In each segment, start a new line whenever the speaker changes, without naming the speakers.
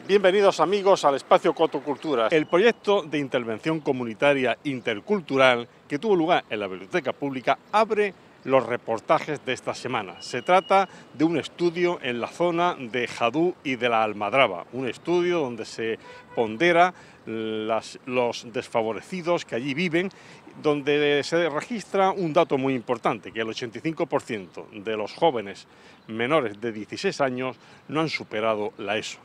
Bienvenidos amigos al Espacio Cotocultura, el proyecto de intervención comunitaria intercultural que tuvo lugar en la Biblioteca Pública abre los reportajes de esta semana. Se trata de un estudio en la zona de Jadú y de la Almadraba, un estudio donde se pondera los desfavorecidos que allí viven, donde se registra un dato muy importante, que el 85% de los jóvenes menores de 16 años no han superado la ESO.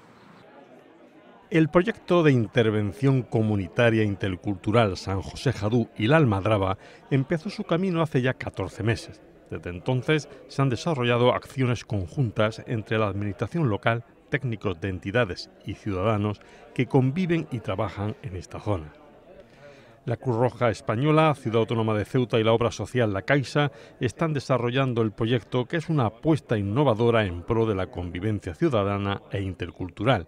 El proyecto de intervención comunitaria intercultural San José Jadú y la Almadraba empezó su camino hace ya 14 meses. Desde entonces se han desarrollado acciones conjuntas entre la administración local, técnicos de entidades y ciudadanos que conviven y trabajan en esta zona. La Cruz Roja Española, Ciudad Autónoma de Ceuta y la obra social La Caixa están desarrollando el proyecto, que es una apuesta innovadora en pro de la convivencia ciudadana e intercultural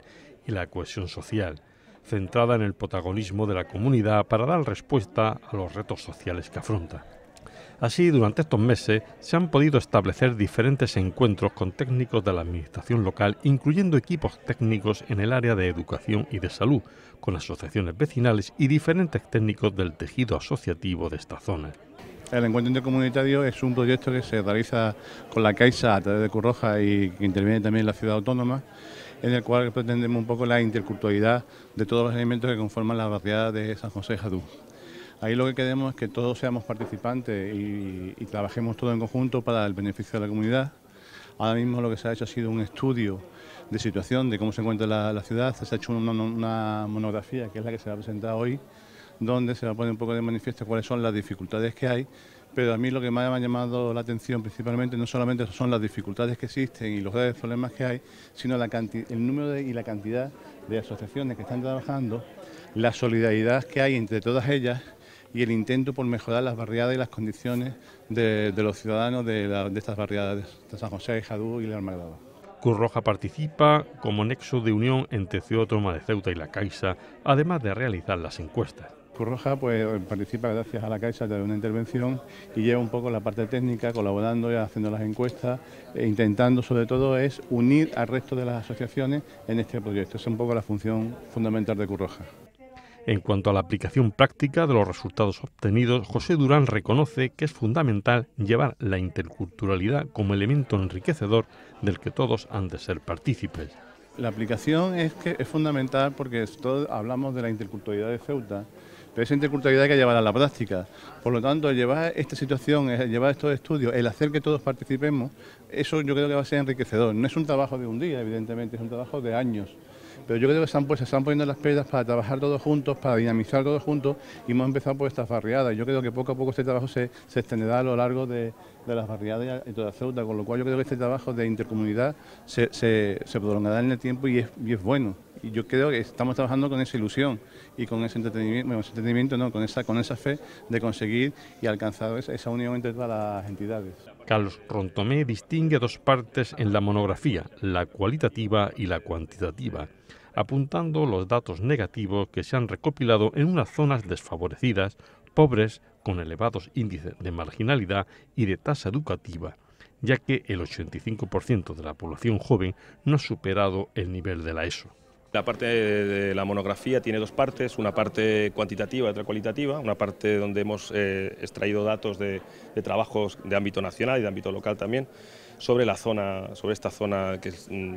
y la cohesión social, centrada en el protagonismo de la comunidad para dar respuesta a los retos sociales que afronta. Así, durante estos meses se han podido establecer diferentes encuentros con técnicos de la administración local, incluyendo equipos técnicos en el área de educación y de salud, con asociaciones vecinales y diferentes técnicos del tejido asociativo de esta zona.
El encuentro intercomunitario es un proyecto que se realiza con la Caixa a través de Cruz Roja y que interviene también la Ciudad Autónoma, en el cual pretendemos un poco la interculturalidad de todos los elementos que conforman la barriada de San José Jadú. Ahí lo que queremos es que todos seamos participantes y trabajemos todos en conjunto para el beneficio de la comunidad. Ahora mismo lo que se ha hecho ha sido un estudio de situación de cómo se encuentra la ciudad. Se ha hecho una monografía, que es la que se va a presentar hoy, donde se va a poner un poco de manifiesto cuáles son las dificultades que hay, pero a mí lo que más me ha llamado la atención principalmente no solamente son las dificultades que existen y los graves problemas que hay, sino el número y la cantidad de asociaciones que están trabajando, la solidaridad que hay entre todas ellas y el intento por mejorar las barriadas y las condiciones de los ciudadanos de estas barriadas de San José, Jadú y la Almadraba.
Cruz Roja participa como nexo de unión entre Ciudad Autónoma de Ceuta y la Caixa, además de realizar las encuestas.
Cruz Roja pues participa gracias a la Caixa de una intervención y lleva un poco la parte técnica, colaborando y haciendo las encuestas, e intentando sobre todo es unir al resto de las asociaciones en este proyecto. Esa es un poco la función fundamental de Cruz Roja.
En cuanto a la aplicación práctica de los resultados obtenidos, José Durán reconoce que es fundamental llevar la interculturalidad como elemento enriquecedor del que todos han de ser partícipes.
La aplicación es fundamental porque todos hablamos de la interculturalidad de Ceuta, pero esa interculturalidad hay que llevarla a la práctica. Por lo tanto, el llevar esta situación, el llevar estos estudios, el hacer que todos participemos, eso yo creo que va a ser enriquecedor. No es un trabajo de un día, evidentemente, es un trabajo de años. Pero yo creo que se están poniendo las piedras para trabajar todos juntos, para dinamizar todos juntos, y hemos empezado por estas barriadas. Yo creo que poco a poco este trabajo se extenderá a lo largo de las barriadas y toda Ceuta, con lo cual yo creo que este trabajo de intercomunidad se prolongará en el tiempo y es bueno. Y yo creo que estamos trabajando con esa ilusión y con ese entretenimiento, con esa fe de conseguir y alcanzar esa unión entre todas las entidades.
Carlos Rontomé distingue dos partes en la monografía, la cualitativa y la cuantitativa, apuntando los datos negativos que se han recopilado en unas zonas desfavorecidas, pobres, con elevados índices de marginalidad y de tasa educativa, ya que el 85% de la población joven no ha superado el nivel de la ESO.
La parte de la monografía tiene dos partes, una parte cuantitativa y otra cualitativa, una parte donde hemos extraído datos de trabajos de ámbito nacional y de ámbito local también, sobre esta zona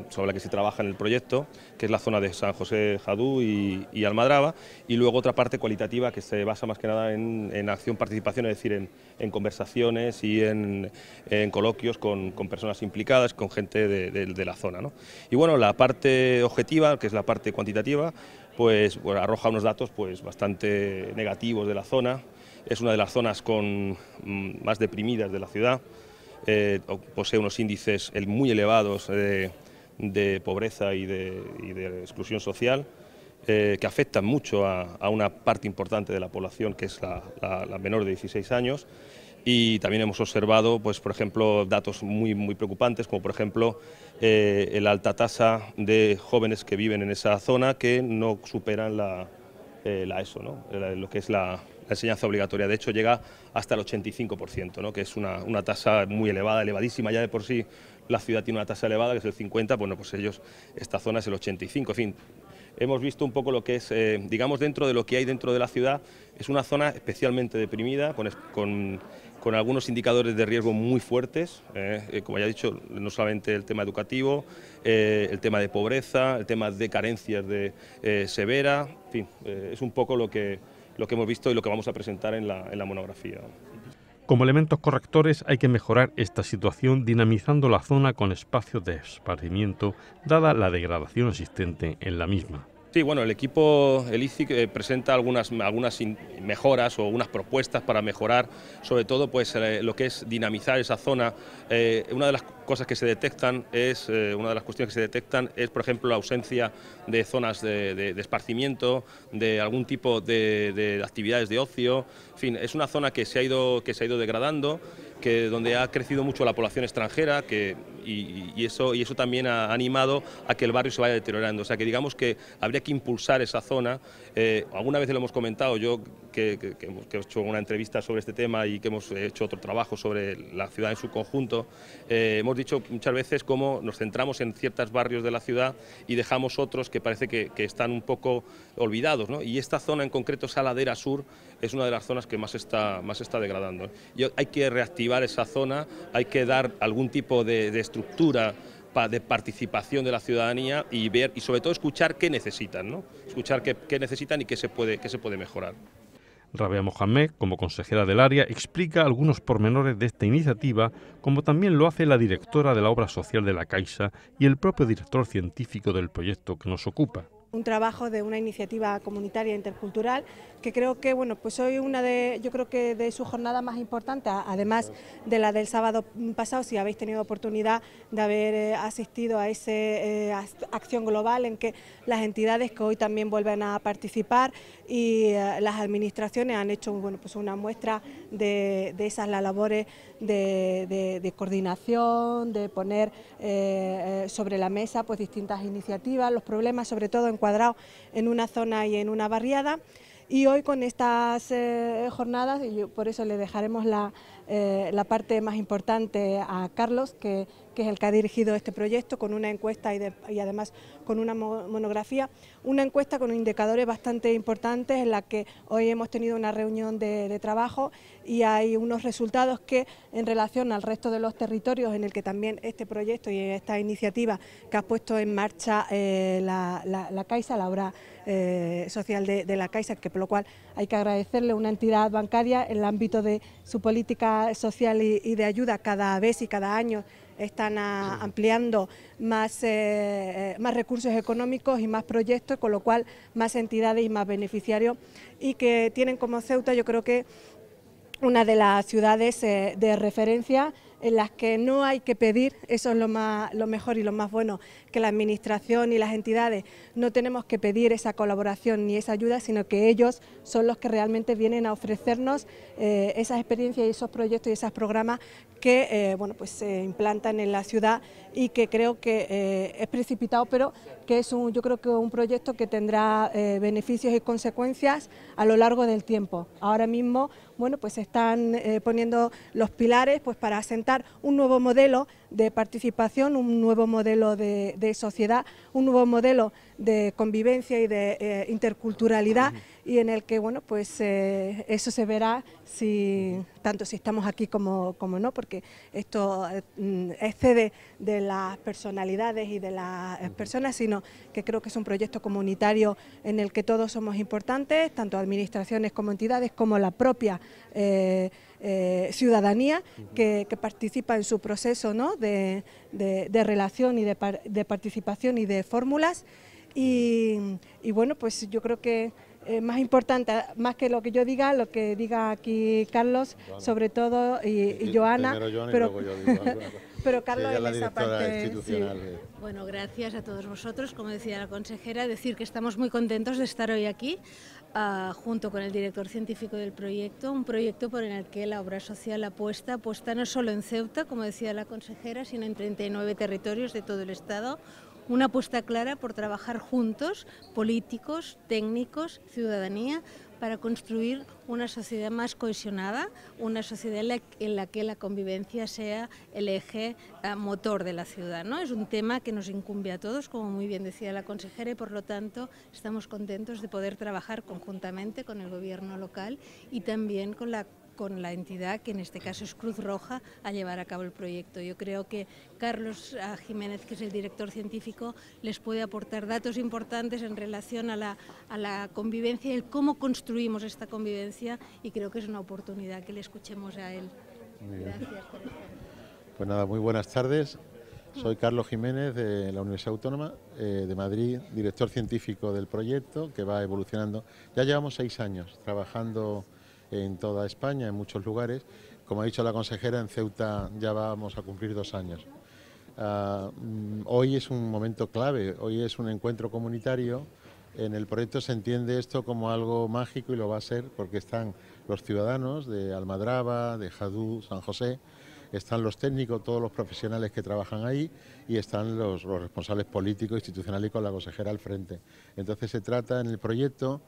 sobre la que se trabaja en el proyecto, que es la zona de San José Jadú y Almadraba, y luego otra parte cualitativa que se basa más que nada en acción-participación, es decir, en conversaciones y en coloquios con personas implicadas, con gente de la zona, ¿no? Y bueno, la parte objetiva, que es la parte cuantitativa, pues arroja unos datos pues bastante negativos de la zona. Es una de las zonas más deprimidas de la ciudad. Posee unos índices muy elevados de pobreza y de exclusión social, que afectan mucho a una parte importante de la población, que es la menor de 16 años. Y también hemos observado, pues, por ejemplo, datos muy preocupantes, como por ejemplo la alta tasa de jóvenes que viven en esa zona que no superan la ESO, ¿no? Lo que es la enseñanza obligatoria. De hecho, llega hasta el 85%, ¿no? Que es una tasa muy elevada, elevadísima. Ya de por sí la ciudad tiene una tasa elevada, que es el 50%, bueno, pues esta zona es el 85%. En fin, hemos visto un poco lo que es, digamos, dentro de lo que hay dentro de la ciudad, es una zona especialmente deprimida, con algunos indicadores de riesgo muy fuertes, como ya he dicho, no solamente el tema educativo, el tema de pobreza, el tema de carencias severa, en fin, es un poco lo que hemos visto y lo que vamos a presentar en la monografía.
Como elementos correctores hay que mejorar esta situación dinamizando la zona con espacios de esparcimiento, dada la degradación existente en la misma.
Sí, bueno, el equipo, el ICIC, presenta algunas mejoras o unas propuestas para mejorar, sobre todo pues, lo que es dinamizar esa zona. Una de las cosas que se detectan una de las cuestiones que se detectan es, por ejemplo, la ausencia de zonas de esparcimiento, de algún tipo de actividades de ocio. En fin, es una zona que se ha ido degradando, donde ha crecido mucho la población extranjera y eso también ha animado a que el barrio se vaya deteriorando. O sea que digamos que habría que impulsar esa zona. Alguna vez lo hemos comentado, yo que he hecho una entrevista sobre este tema y que hemos hecho otro trabajo sobre la ciudad en su conjunto, hemos dicho muchas veces cómo nos centramos en ciertos barrios de la ciudad y dejamos otros que parece que están un poco olvidados, ¿no? Y esta zona en concreto, esa ladera sur, es una de las zonas que más está degradando. Y hay que reactivar esa zona, hay que dar algún tipo de estructura de participación de la ciudadanía y ver y sobre todo escuchar qué necesitan, ¿no? Escuchar qué necesitan y qué se puede mejorar.
Rabea Mohamed, como consejera del área, explica algunos pormenores de esta iniciativa, como también lo hace la directora de la obra social de la Caixa y el propio director científico del proyecto que nos ocupa.
Un trabajo de una iniciativa comunitaria intercultural que creo que pues hoy yo creo que de su jornada más importante, además de la del sábado pasado, si habéis tenido oportunidad de haber asistido a esa acción global en que las entidades que hoy también vuelven a participar y las administraciones han hecho pues una muestra de esas las labores de coordinación, de poner sobre la mesa pues distintas iniciativas, los problemas sobre todo encuadrados en una zona y en una barriada. Y hoy con estas jornadas, y por eso le dejaremos la parte más importante a Carlos, que es el que ha dirigido este proyecto, con una encuesta y además con una monografía, una encuesta con indicadores bastante importantes en la que hoy hemos tenido una reunión de trabajo y hay unos resultados que en relación al resto de los territorios en el que también este proyecto y esta iniciativa que ha puesto en marcha la Caixa, la obra social de la Caixa, que por lo cual hay que agradecerle, una entidad bancaria en el ámbito de su política social y de ayuda cada vez y cada año están ampliando más recursos económicos y más proyectos, con lo cual más entidades y más beneficiarios, y que tienen como Ceuta, yo creo que una de las ciudades de referencia en las que no hay que pedir, eso es lo mejor y lo más bueno, que la administración y las entidades no tenemos que pedir esa colaboración ni esa ayuda, sino que ellos son los que realmente vienen a ofrecernos esas experiencias y esos proyectos y esos programas que pues se implantan en la ciudad y que creo que es precipitado, pero que es yo creo que un proyecto que tendrá beneficios y consecuencias a lo largo del tiempo. Ahora mismo pues se están poniendo los pilares pues para asentar un nuevo modelo de participación, un nuevo modelo de sociedad, un nuevo modelo de convivencia y de interculturalidad, y en el que pues eso se verá tanto si estamos aquí como no, porque esto excede de las personalidades y de las personas, sino que creo que es un proyecto comunitario en el que todos somos importantes, tanto administraciones como entidades, como la propia ciudadanía que participa en su proceso, ¿no?, de relación y de participación y de fórmulas. Y pues yo creo que más importante, más que lo que yo diga, lo que diga aquí Carlos, sobre todo, y Joana, pero Carlos en esa parte. Sí.
Bueno, gracias a todos vosotros. Como decía la consejera, decir que estamos muy contentos de estar hoy aquí, junto con el director científico del proyecto, un proyecto por el que la obra social apuesta no solo en Ceuta, como decía la consejera, sino en 39 territorios de todo el Estado. Una apuesta clara por trabajar juntos, políticos, técnicos, ciudadanía, para construir una sociedad más cohesionada, una sociedad en la que la convivencia sea el eje motor de la ciudad, ¿no? Es un tema que nos incumbe a todos, como muy bien decía la consejera, y por lo tanto estamos contentos de poder trabajar conjuntamente con el gobierno local y también con la entidad, que en este caso es Cruz Roja, a llevar a cabo el proyecto. Yo creo que Carlos Jiménez, que es el director científico, les puede aportar datos importantes en relación a la convivencia y el cómo construimos esta convivencia, y creo que es una oportunidad que le escuchemos a él. Gracias por estar.
Pues nada, muy buenas tardes. Soy Carlos Jiménez, de la Universidad Autónoma de Madrid, director científico del proyecto, que va evolucionando. Ya llevamos 6 años trabajando en toda España, en muchos lugares. Como ha dicho la consejera, en Ceuta ya vamos a cumplir 2 años. Hoy es un momento clave, hoy es un encuentro comunitario. En el proyecto se entiende esto como algo mágico, y lo va a ser porque están los ciudadanos de Almadraba, de Jadú, San José, están los técnicos, todos los profesionales que trabajan ahí, y están los responsables políticos, institucionales, y con la consejera al frente. Entonces se trata en el proyecto,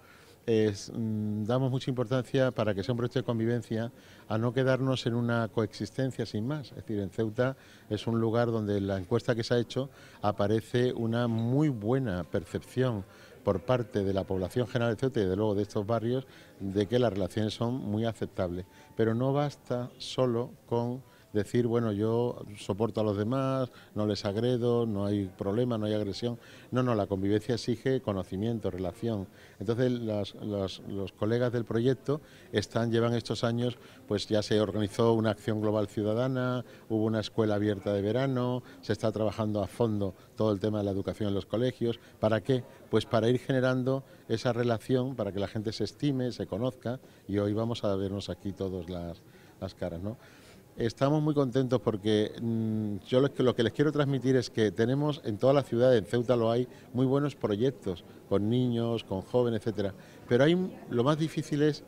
damos mucha importancia, para que sea un proyecto de convivencia, a no quedarnos en una coexistencia sin más. Es decir, en Ceuta es un lugar donde en la encuesta que se ha hecho aparece una muy buena percepción por parte de la población general de Ceuta y de luego de estos barrios, de que las relaciones son muy aceptables. Pero no basta solo con decir, bueno, yo soporto a los demás, no les agredo, no hay problema, no hay agresión. No, la convivencia exige conocimiento, relación. Entonces los colegas del proyecto llevan estos años, pues ya se organizó una acción global ciudadana, hubo una escuela abierta de verano, se está trabajando a fondo todo el tema de la educación en los colegios. ¿Para qué? Pues para ir generando esa relación, para que la gente se estime, se conozca, y hoy vamos a vernos aquí todos las caras, ¿no? Estamos muy contentos porque yo lo que les quiero transmitir es que tenemos en toda la ciudad, en Ceuta lo hay, muy buenos proyectos, con niños, con jóvenes, etcétera. Pero lo más difícil es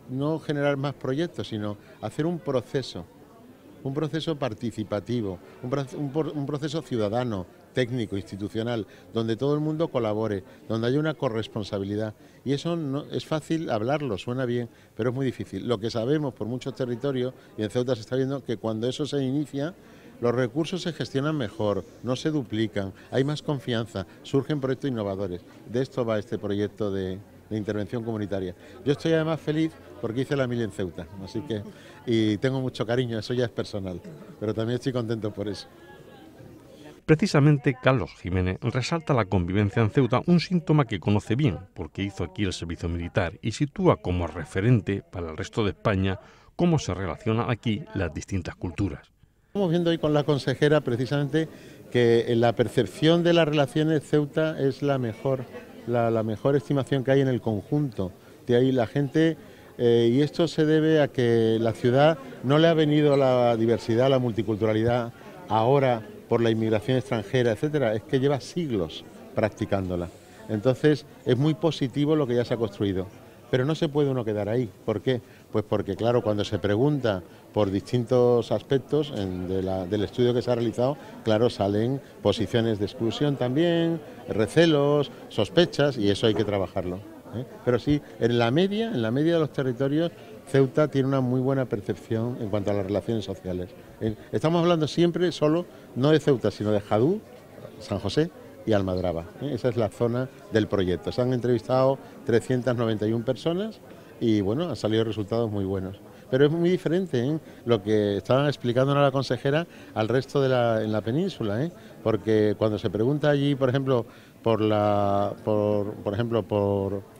no generar más proyectos, sino hacer un proceso participativo, un proceso ciudadano, técnico, institucional, donde todo el mundo colabore, donde haya una corresponsabilidad. Y eso no es fácil hablarlo, suena bien, pero es muy difícil. Lo que sabemos por muchos territorios, y en Ceuta se está viendo, que cuando eso se inicia, los recursos se gestionan mejor, no se duplican, hay más confianza, surgen proyectos innovadores. De esto va este proyecto de intervención comunitaria. Yo estoy además feliz porque hice la mili en Ceuta, así que, y tengo mucho cariño, eso ya es personal, pero también estoy contento por eso.
Precisamente Carlos Jiménez resalta la convivencia en Ceuta, un síntoma que conoce bien porque hizo aquí el servicio militar, y sitúa como referente para el resto de España cómo se relacionan aquí las distintas culturas.
Estamos viendo hoy con la consejera precisamente que en la percepción de las relaciones Ceuta es la mejor estimación que hay en el conjunto. De ahí la gente, y esto se debe a que la ciudad no le ha venido la diversidad, la multiculturalidad ahora por la inmigración extranjera, etcétera, es que lleva siglos practicándola. Entonces es muy positivo lo que ya se ha construido, pero no se puede uno quedar ahí. ¿Por qué? Pues porque, claro, cuando se pregunta por distintos aspectos del estudio que se ha realizado, claro, salen posiciones de exclusión también, recelos, sospechas, y eso hay que trabajarlo, ¿eh? Pero sí, en la media de los territorios, Ceuta tiene una muy buena percepción en cuanto a las relaciones sociales. Estamos hablando siempre solo, no de Ceuta, sino de Jadú, San José y Almadraba, ¿eh? Esa es la zona del proyecto. Se han entrevistado 391 personas y bueno, han salido resultados muy buenos. Pero es muy diferente, ¿eh?, lo que estaban explicándonos la consejera al resto en la península, ¿eh? Porque cuando se pregunta allí, por ejemplo,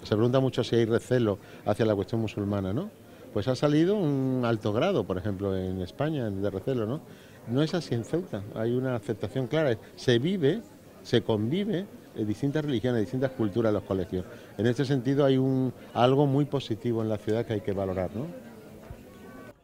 se pregunta mucho si hay recelo hacia la cuestión musulmana, ¿no? Pues ha salido un alto grado, por ejemplo, en España, de recelo, ¿no? No es así en Ceuta, hay una aceptación clara, se vive, se convive en distintas religiones, distintas culturas en los colegios. En este sentido hay algo muy positivo en la ciudad que hay que valorar, ¿no?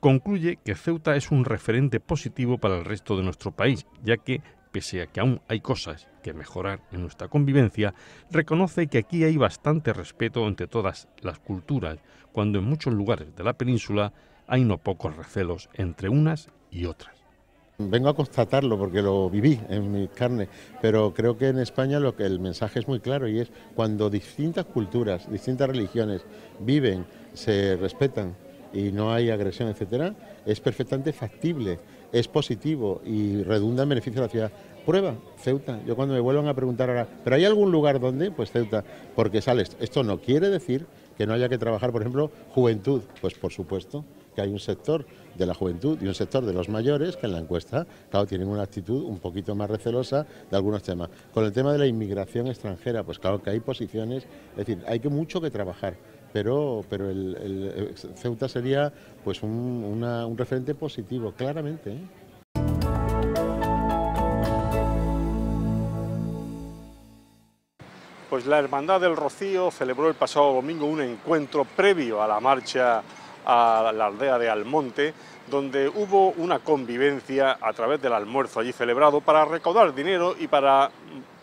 Concluye que Ceuta es un referente positivo para el resto de nuestro país, ya que, pese a que aún hay cosas que mejorar en nuestra convivencia, reconoce que aquí hay bastante respeto entre todas las culturas, cuando en muchos lugares de la península hay no pocos recelos entre unas y otras.
Vengo a constatarlo porque lo viví en mi carne, pero creo que en España el mensaje es muy claro y es cuando distintas culturas, distintas religiones viven, se respetan y no hay agresión, etcétera, es perfectamente factible, es positivo y redunda en beneficio de la ciudad. Prueba, Ceuta. Yo cuando me vuelvan a preguntar ahora, ¿pero hay algún lugar donde? Pues Ceuta, porque sales. Esto no quiere decir que no haya que trabajar, por ejemplo, juventud. Pues por supuesto que hay un sector de la juventud y un sector de los mayores que en la encuesta, claro, tienen una actitud un poquito más recelosa de algunos temas. Con el tema de la inmigración extranjera, pues claro que hay posiciones, es decir, hay mucho que trabajar, pero el Ceuta sería pues un referente positivo, claramente, ¿eh?
Pues la Hermandad del Rocío celebró el pasado domingo un encuentro previo a la marcha a la aldea de Almonte, donde hubo una convivencia a través del almuerzo allí celebrado para recaudar dinero y para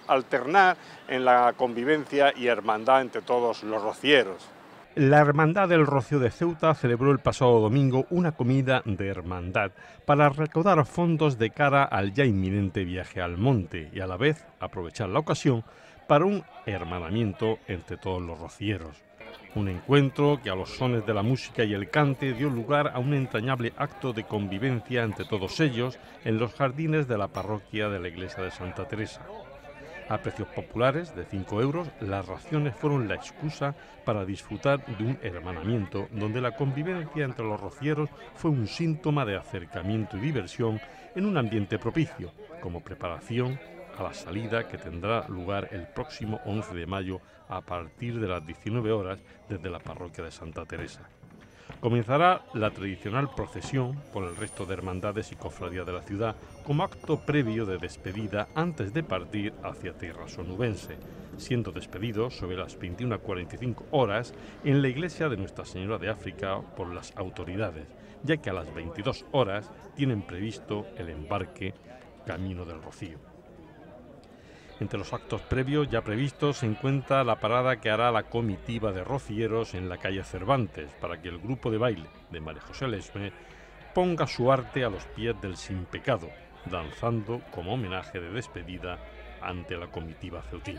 alternar en la convivencia y hermandad entre todos los rocieros. La Hermandad del Rocío de Ceuta celebró el pasado domingo una comida de hermandad para recaudar fondos de cara al ya inminente viaje al monte y a la vez aprovechar la ocasión para un hermanamiento entre todos los rocieros. Un encuentro que a los sones de la música y el cante dio lugar a un entrañable acto de convivencia entre todos ellos en los jardines de la parroquia de la iglesia de Santa Teresa. A precios populares de 5 euros, las raciones fueron la excusa para disfrutar de un hermanamiento donde la convivencia entre los rocieros fue un síntoma de acercamiento y diversión en un ambiente propicio, como preparación a la salida que tendrá lugar el próximo 11 de mayo a partir de las 19 horas desde la parroquia de Santa Teresa. Comenzará la tradicional procesión por el resto de hermandades y cofradías de la ciudad como acto previo de despedida antes de partir hacia tierra sonubense, siendo despedidos sobre las 21:45 horas en la iglesia de Nuestra Señora de África por las autoridades, ya que a las 22 horas tienen previsto el embarque camino del Rocío. Entre los actos previos ya previstos se encuentra la parada que hará la comitiva de rocieros en la calle Cervantes para que el grupo de baile de María José Lesme ponga su arte a los pies del Sin Pecado, danzando como homenaje de despedida ante la comitiva ceutín.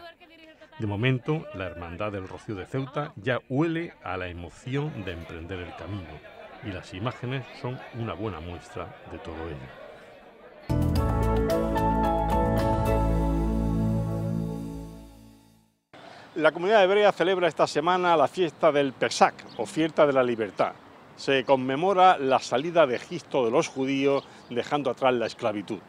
De momento, la Hermandad del Rocío de Ceuta ya huele a la emoción de emprender el camino y las imágenes son una buena muestra de todo ello. La comunidad hebrea celebra esta semana la fiesta del Pesach, o Fiesta de la Libertad. Se conmemora la salida de Egipto de los judíos, dejando atrás la esclavitud.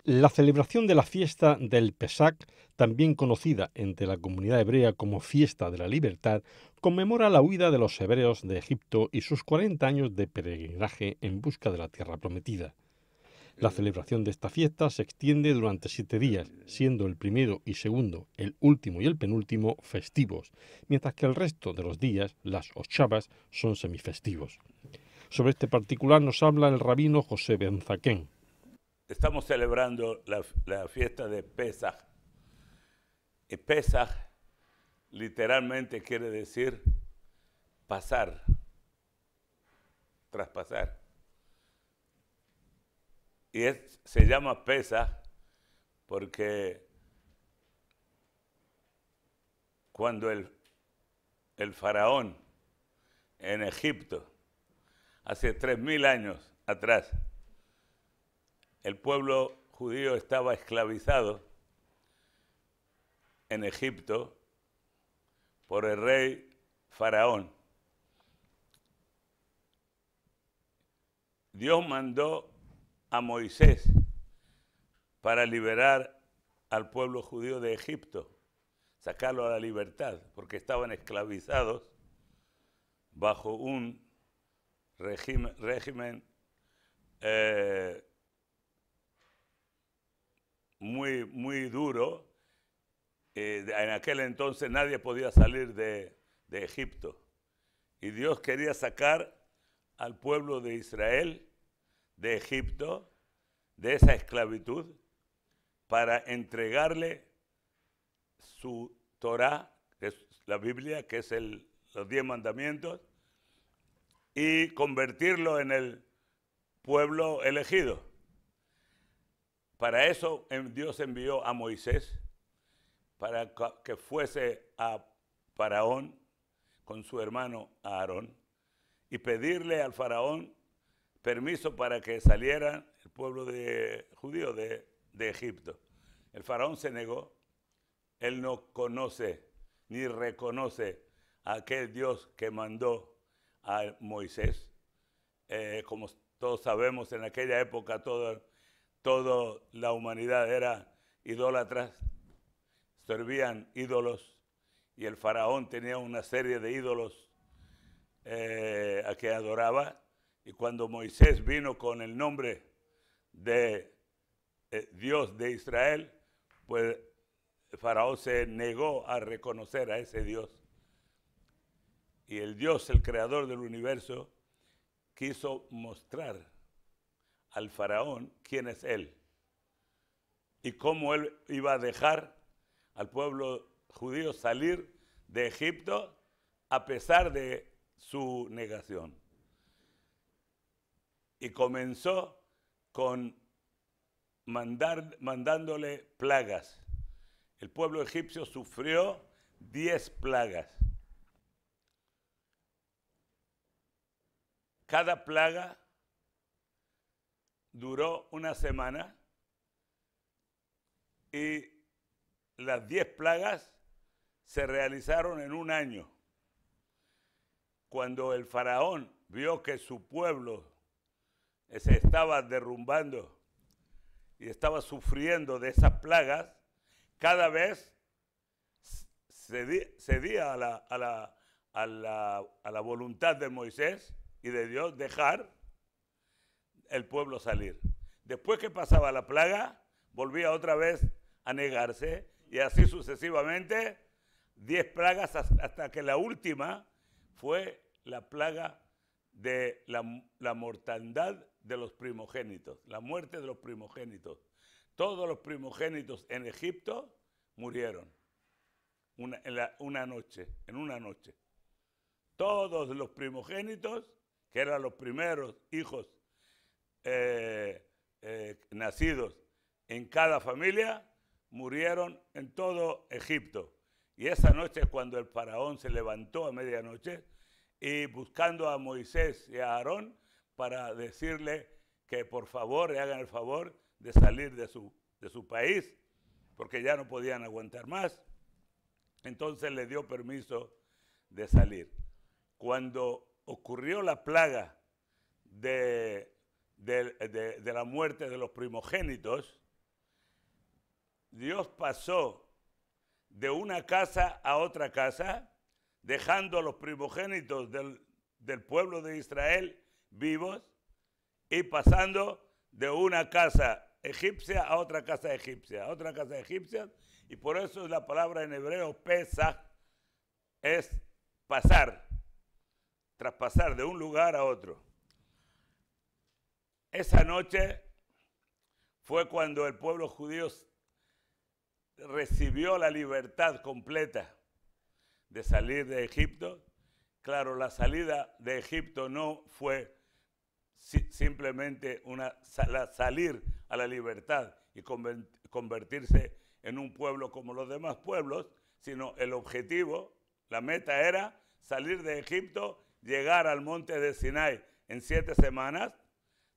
La celebración de la fiesta del Pesach, también conocida entre la comunidad hebrea como Fiesta de la Libertad, conmemora la huida de los hebreos de Egipto y sus 40 años de peregrinaje en busca de la tierra prometida. La celebración de esta fiesta se extiende durante 7 días, siendo el primero y segundo, el último y el penúltimo festivos, mientras que el resto de los días, las ochavas, son semifestivos. Sobre este particular nos habla el rabino José Ben Zaquén.
Estamos celebrando la fiesta de Pesach. Y Pesach literalmente quiere decir pasar, traspasar. Y se llama Pesach porque cuando el faraón en Egipto, hace 3000 años atrás, el pueblo judío estaba esclavizado en Egipto por el rey faraón. Dios mandó a Moisés para liberar al pueblo judío de Egipto, sacarlo a la libertad, porque estaban esclavizados bajo un régimen muy duro. En aquel entonces nadie podía salir de Egipto. Y Dios quería sacar al pueblo de Israel de Egipto, de esa esclavitud, para entregarle su Torá, que es la Biblia, que es los 10 mandamientos, y convertirlo en el pueblo elegido. Para eso Dios envió a Moisés, para que fuese a Faraón con su hermano Aarón y pedirle al Faraón permiso para que saliera el pueblo judío de Egipto. El Faraón se negó. Él no conoce ni reconoce a aquel Dios que mandó a Moisés. Como todos sabemos, en aquella época toda la humanidad era idólatra, servían ídolos, y el Faraón tenía una serie de ídolos a que adoraba. Y cuando Moisés vino con el nombre de Dios de Israel, pues el Faraón se negó a reconocer a ese Dios. Y el Dios, el creador del universo, quiso mostrar al Faraón quién es él y cómo él iba a dejar al pueblo judío salir de Egipto a pesar de su negación. Y comenzó con mandándole plagas. El pueblo egipcio sufrió 10 plagas. Cada plaga duró una semana y las 10 plagas se realizaron en un año. Cuando el faraón vio que su pueblo se estaba derrumbando y estaba sufriendo de esas plagas, cada vez cedía a la voluntad de Moisés y de Dios dejar el pueblo salir. Después que pasaba la plaga, volvía otra vez a negarse, y así sucesivamente, 10 plagas hasta que la última fue la plaga de la mortandad de los primogénitos, la muerte de los primogénitos. Todos los primogénitos en Egipto murieron en una noche. Todos los primogénitos, que eran los primeros hijos nacidos en cada familia, murieron en todo Egipto. Y esa noche, cuando el faraón se levantó a medianoche y buscando a Moisés y a Aarón para decirle que por favor le hagan el favor de salir de su país, porque ya no podían aguantar más, entonces le dio permiso de salir. Cuando ocurrió la plaga de la muerte de los primogénitos, Dios pasó de una casa a otra casa, dejando a los primogénitos del pueblo de Israel vivos y pasando de una casa egipcia a otra casa egipcia, y por eso la palabra en hebreo Pesach es pasar, traspasar de un lugar a otro. Esa noche fue cuando el pueblo judío recibió la libertad completa de salir de Egipto. Claro, la salida de Egipto no fue simplemente salir a la libertad y convertirse en un pueblo como los demás pueblos, sino el objetivo, la meta era salir de Egipto, llegar al monte de Sinai en 7 semanas,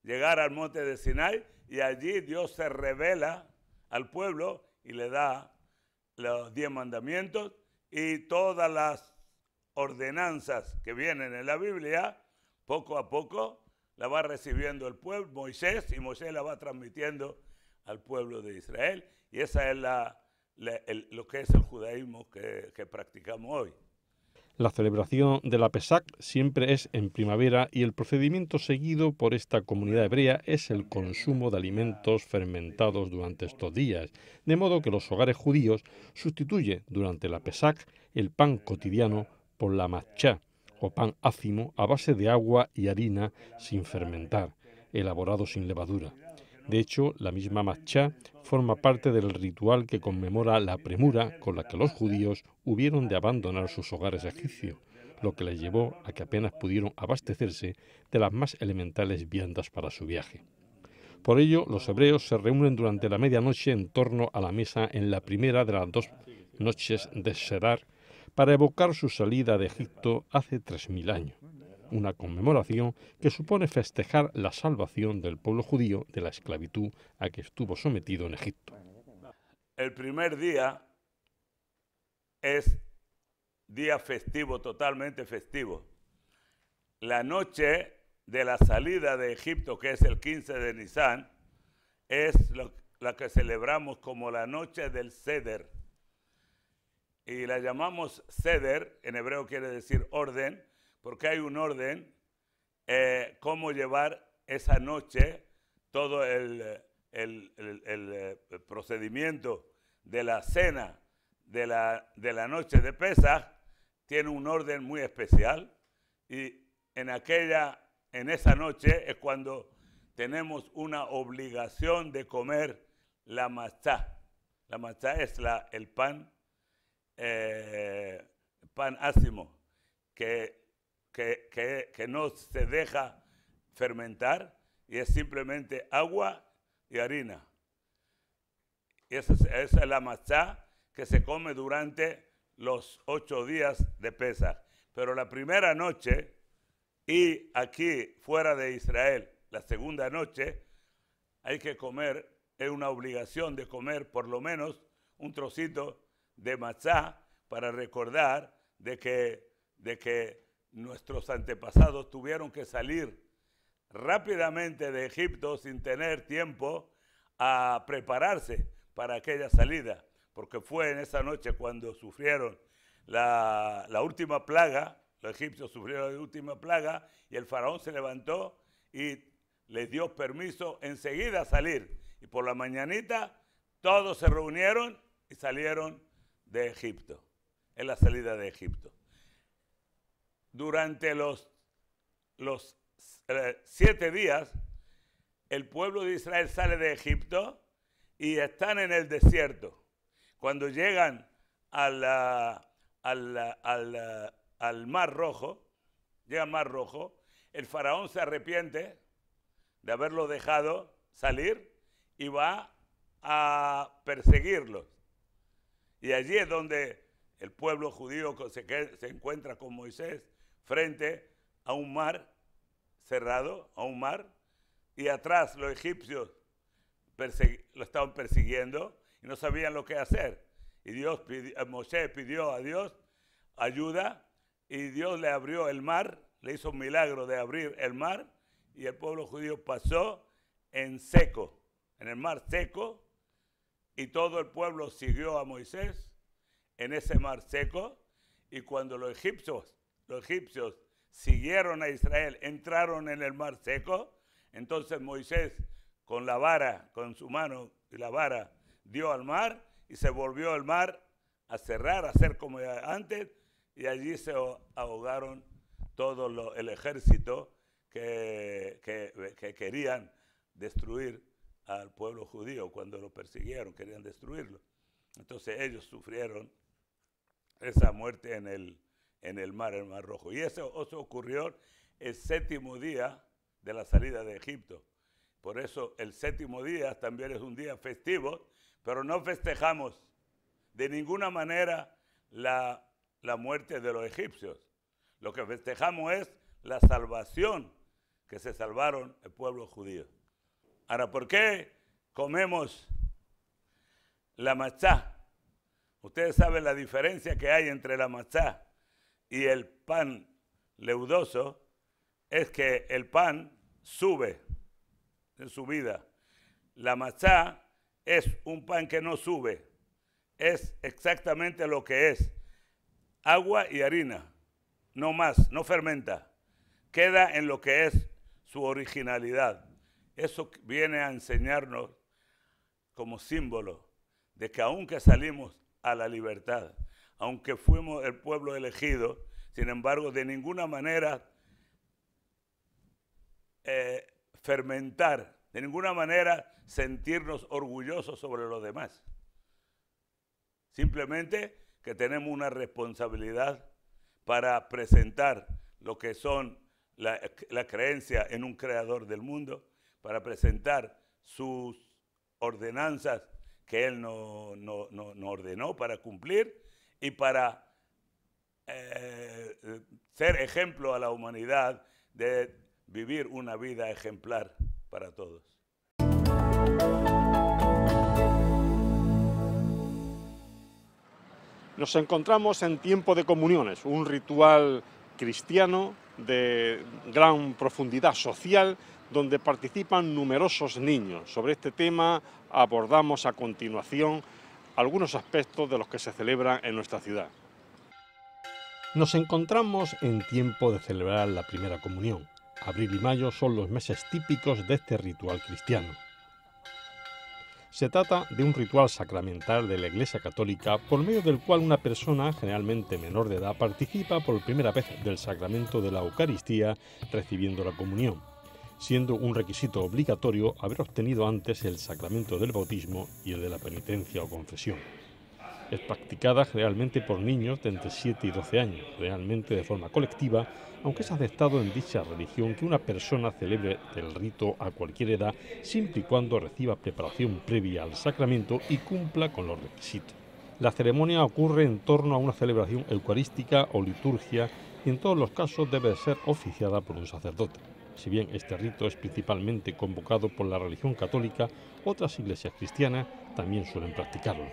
llegar al monte de Sinai, y allí Dios se revela al pueblo y le da los 10 mandamientos y todas las ordenanzas que vienen en la Biblia. Poco a poco la va recibiendo el pueblo, Moisés, y Moisés la va transmitiendo al pueblo de Israel. Y esa es lo que es el judaísmo que practicamos hoy.
La celebración de la Pesach siempre es en primavera y el procedimiento seguido por esta comunidad hebrea es el consumo de alimentos fermentados durante estos días, de modo que los hogares judíos sustituyen durante la Pesach el pan cotidiano por la matchá, o pan ácimo a base de agua y harina sin fermentar, elaborado sin levadura. De hecho, la misma matchá forma parte del ritual que conmemora la premura con la que los judíos hubieron de abandonar sus hogares egipcios, lo que les llevó a que apenas pudieron abastecerse de las más elementales viandas para su viaje. Por ello, los hebreos se reúnen durante la medianoche en torno a la mesa en la primera de las 2 noches de Sedar para evocar su salida de Egipto hace 3000 años, una conmemoración que supone festejar la salvación del pueblo judío de la esclavitud a que estuvo sometido en Egipto.
El primer día es día festivo, totalmente festivo. La noche de la salida de Egipto, que es el 15 de Nisan, es la que celebramos como la noche del Seder. Y la llamamos Seder, en hebreo quiere decir orden, porque hay un orden, cómo llevar esa noche, todo el procedimiento de la cena de la noche de Pesaj tiene un orden muy especial, y en esa noche es cuando tenemos una obligación de comer la matzá. La matzá es el pan ácimo, que no se deja fermentar, y es simplemente agua y harina. Y esa es la matzá que se come durante los 8 días de Pesaj. Pero la primera noche, y aquí fuera de Israel, la segunda noche, hay que comer, es una obligación de comer por lo menos un trocito de matzá para recordar de que nuestros antepasados tuvieron que salir rápidamente de Egipto sin tener tiempo a prepararse para aquella salida, porque fue en esa noche cuando sufrieron la última plaga. Los egipcios sufrieron la última plaga y el faraón se levantó y les dio permiso enseguida a salir. Y por la mañanita todos se reunieron y salieron de Egipto. Es la salida de Egipto. Durante los 7 días, el pueblo de Israel sale de Egipto y están en el desierto. Cuando llegan al Mar Rojo, el faraón se arrepiente de haberlo dejado salir y va a perseguirlos. Y allí es donde el pueblo judío se encuentra con Moisés frente a un mar cerrado, y atrás los egipcios lo estaban persiguiendo y no sabían lo que hacer. Y Moisés pidió a Dios ayuda, y Dios le abrió el mar, le hizo un milagro de abrir el mar, y el pueblo judío pasó en el mar seco, y todo el pueblo siguió a Moisés en ese mar seco. Y cuando los egipcios siguieron a Israel, entraron en el mar seco, entonces Moisés con su mano y la vara dio al mar, y se volvió el mar a cerrar, a ser como antes, y allí se ahogaron todo el ejército que querían destruir al pueblo judío. Cuando lo persiguieron, querían destruirlo. Entonces ellos sufrieron esa muerte en el Mar Rojo. Y eso ocurrió el 7º día de la salida de Egipto. Por eso el 7º día también es un día festivo, pero no festejamos de ninguna manera la muerte de los egipcios. Lo que festejamos es la salvación, que se salvaron el pueblo judío. Ahora, ¿por qué comemos la matzá? Ustedes saben la diferencia que hay entre la matzá y el pan leudoso. Es que el pan sube en su vida. La matzá es un pan que no sube. Es exactamente lo que es: agua y harina, no más, no fermenta. Queda en lo que es su originalidad. Eso viene a enseñarnos como símbolo de que aunque salimos a la libertad, aunque fuimos el pueblo elegido, sin embargo, de ninguna manera fermentar, de ninguna manera sentirnos orgullosos sobre los demás. Simplemente que tenemos una responsabilidad para presentar lo que son la creencia en un creador del mundo, para presentar sus ordenanzas que Él no ordenó para cumplir y para ser ejemplo a la humanidad de vivir una vida ejemplar para todos.
Nos encontramos en tiempo de comuniones, un ritual cristiano de gran profundidad social donde participan numerosos niños. Sobre este tema abordamos a continuación algunos aspectos de los que se celebran en nuestra ciudad. Nos encontramos en tiempo de celebrar la primera comunión. Abril y mayo son los meses típicos de este ritual cristiano. Se trata de un ritual sacramental de la Iglesia Católica por medio del cual una persona, generalmente menor de edad, participa por primera vez del sacramento de la Eucaristía recibiendo la comunión, siendo un requisito obligatorio haber obtenido antes el sacramento del bautismo y el de la penitencia o confesión. Es practicada generalmente por niños de entre 7 y 12 años, realmente de forma colectiva, aunque es aceptado en dicha religión que una persona celebre el rito a cualquier edad, siempre y cuando reciba preparación previa al sacramento y cumpla con los requisitos. La ceremonia ocurre en torno a una celebración eucarística o liturgia y en todos los casos debe ser oficiada por un sacerdote. Si bien este rito es principalmente convocado por la religión católica, otras iglesias cristianas también suelen practicarlo.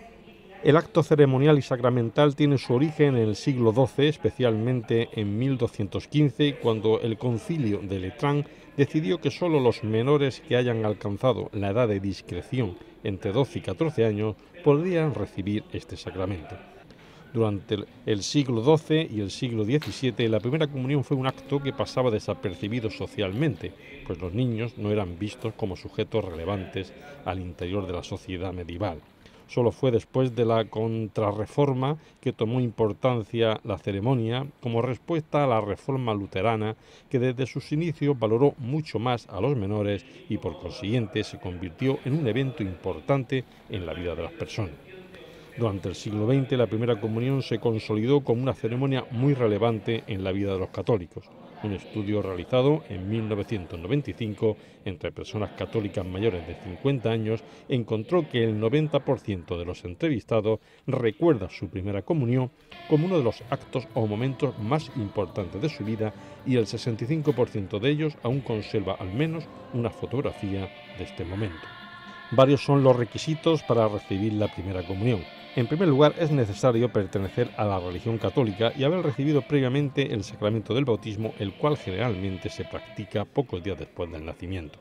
El acto ceremonial y sacramental tiene su origen en el siglo XII, especialmente en 1215, cuando el concilio de Letrán decidió que solo los menores que hayan alcanzado la edad de discreción entre 12 y 14 años podrían recibir este sacramento. Durante el siglo XII y el siglo XVII, la primera comunión fue un acto que pasaba desapercibido socialmente, pues los niños no eran vistos como sujetos relevantes al interior de la sociedad medieval. Solo fue después de la Contrarreforma que tomó importancia la ceremonia como respuesta a la Reforma luterana, que desde sus inicios valoró mucho más a los menores y por consiguiente se convirtió en un evento importante en la vida de las personas. Durante el siglo XX la primera comunión se consolidó como una ceremonia muy relevante en la vida de los católicos. Un estudio realizado en 1995 entre personas católicas mayores de 50 años encontró que el 90% de los entrevistados recuerda su primera comunión como uno de los actos o momentos más importantes de su vida y el 65% de ellos aún conserva al menos una fotografía de este momento. Varios son los requisitos para recibir la primera comunión. En primer lugar, es necesario pertenecer a la religión católica y haber recibido previamente el sacramento del bautismo, el cual generalmente se practica pocos días después del nacimiento.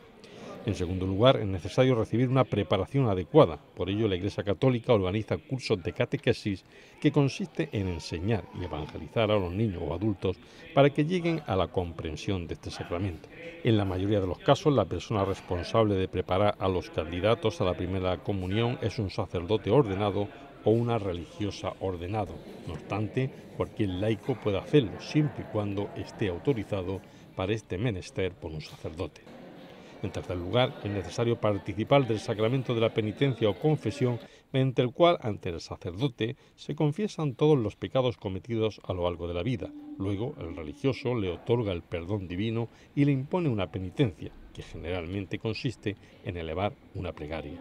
En segundo lugar, es necesario recibir una preparación adecuada. Por ello, la Iglesia Católica organiza cursos de catequesis que consiste en enseñar y evangelizar a los niños o adultos para que lleguen a la comprensión de este sacramento. En la mayoría de los casos, la persona responsable de preparar a los candidatos a la primera comunión es un sacerdote ordenado o una religiosa ordenado. No obstante, cualquier laico puede hacerlo, siempre y cuando esté autorizado para este menester por un sacerdote. En tercer lugar, es necesario participar del sacramento de la penitencia o confesión, mediante el cual, ante el sacerdote, se confiesan todos los pecados cometidos a lo largo de la vida. Luego, el religioso le otorga el perdón divino y le impone una penitencia, que generalmente consiste en elevar una plegaria.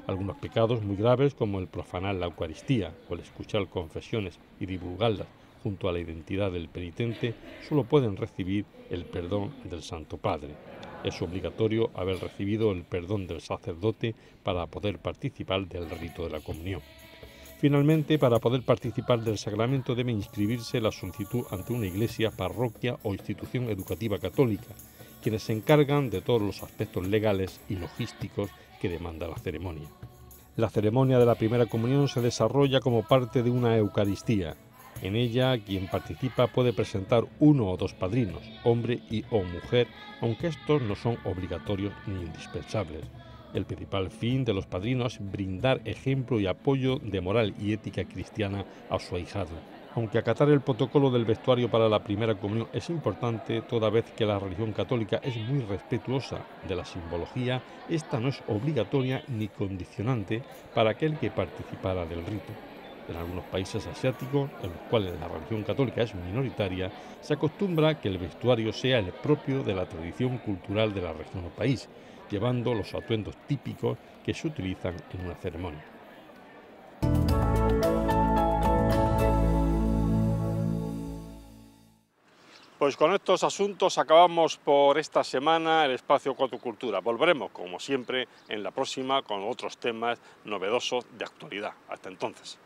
Algunos pecados muy graves, como el profanar la Eucaristía o el escuchar confesiones y divulgarlas junto a la identidad del penitente, solo pueden recibir el perdón del Santo Padre. Es obligatorio haber recibido el perdón del sacerdote para poder participar del rito de la comunión. Finalmente, para poder participar del sacramento debe inscribirse la solicitud ante una iglesia, parroquia o institución educativa católica, quienes se encargan de todos los aspectos legales y logísticos que demanda la ceremonia. La ceremonia de la primera comunión se desarrolla como parte de una Eucaristía. En ella, quien participa puede presentar uno o dos padrinos, hombre y o mujer, aunque estos no son obligatorios ni indispensables. El principal fin de los padrinos es brindar ejemplo y apoyo de moral y ética cristiana a su ahijado. Aunque acatar el protocolo del vestuario para la primera comunión es importante, toda vez que la religión católica es muy respetuosa de la simbología, esta no es obligatoria ni condicionante para aquel que participara del rito. En algunos países asiáticos, en los cuales la religión católica es minoritaria, se acostumbra que el vestuario sea el propio de la tradición cultural de la región o país, llevando los atuendos típicos que se utilizan en una ceremonia. Pues con estos asuntos acabamos por esta semana el espacio Cuatro Cultura. Volveremos, como siempre, en la próxima con otros temas novedosos de actualidad. Hasta entonces.